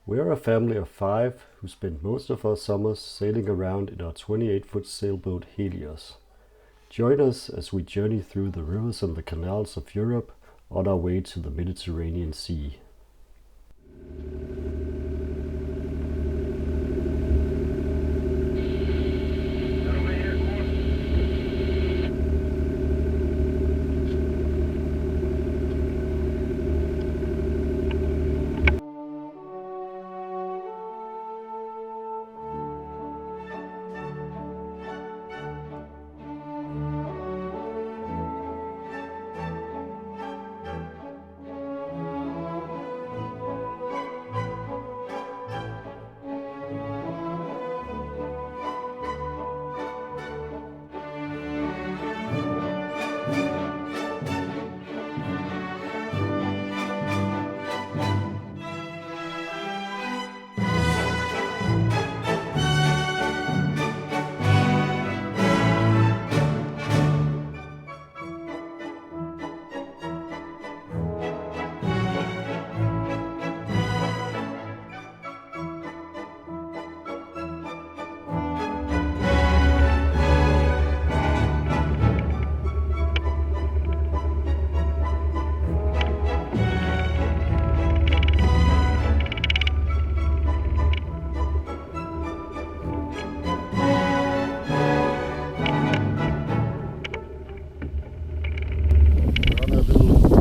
We are a family of 5 who spend most of our summers sailing around in our 28-foot sailboat Helios. Join us as we journey through the rivers and the canals of Europe on our way to the Mediterranean Sea.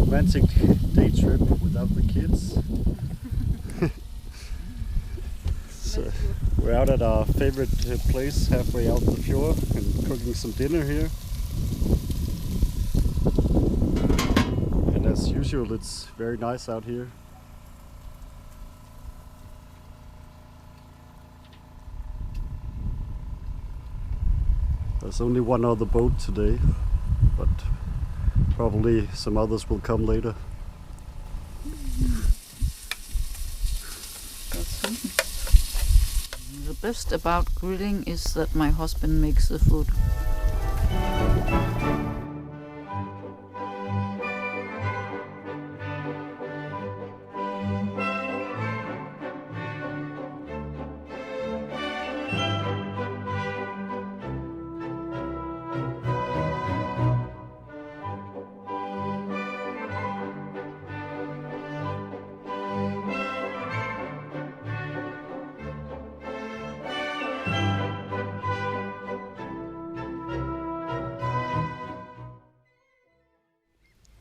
Romantic day trip without the kids. So we're out at our favorite place halfway out the fjord and cooking some dinner here. And as usual, it's very nice out here. There's only one other boat today, but probably some others will come later. The best about grilling is that my husband makes the food.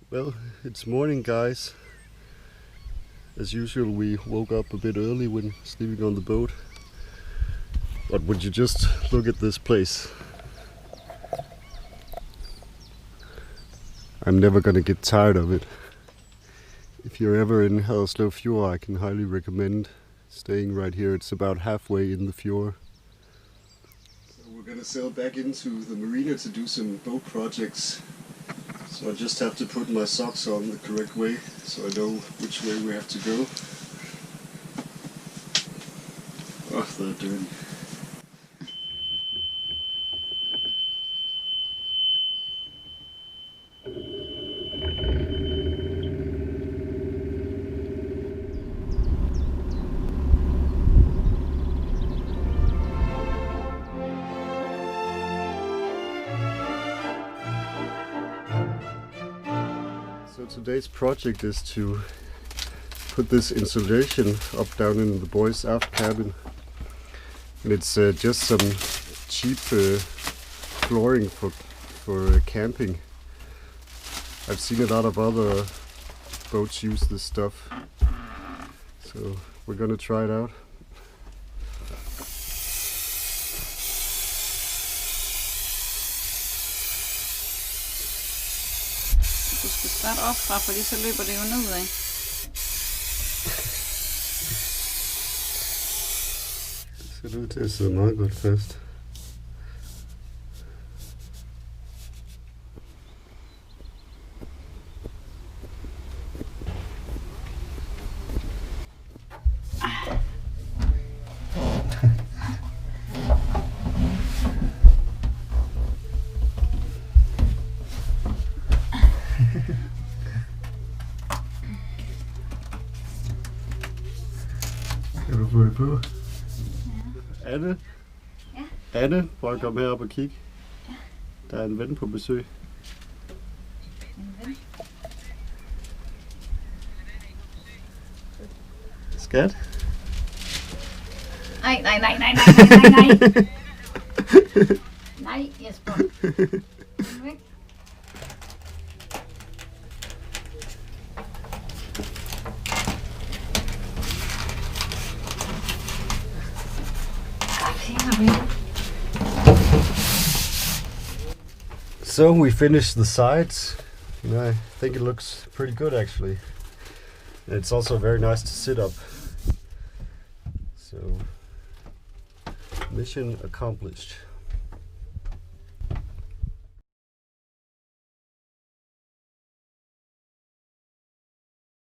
Well, it's morning, guys. As usual, we woke up a bit early when sleeping on the boat. But would you just look at this place? I'm never gonna get tired of it. If you're ever in Haderslev Fjord, I can highly recommend staying right here. It's about halfway in the fjord. So we're gonna sail back into the marina to do some boat projects. So I just have to put my socks on the correct way, so I know which way we have to go. Oh, they're dirty. So today's project is to put this insulation up down in the boys' aft cabin, and it's just some cheap flooring for camping. I've seen a lot of other boats use this stuff, so we're gonna try it out. Du skal starte op fra, fordi så løber det jo nedad. Det ser ud til at sidde meget godt fast. Kan du få det på? Ja. Anne? Ja. Anne, prøv at komme herop og kigge. Ja. Der er en ven på besøg. En ven. Skat? Nej. Nej, Jesper. Kom væk. So we finished the sides. I think it looks pretty good actually. And it's also very nice to sit up. So mission accomplished.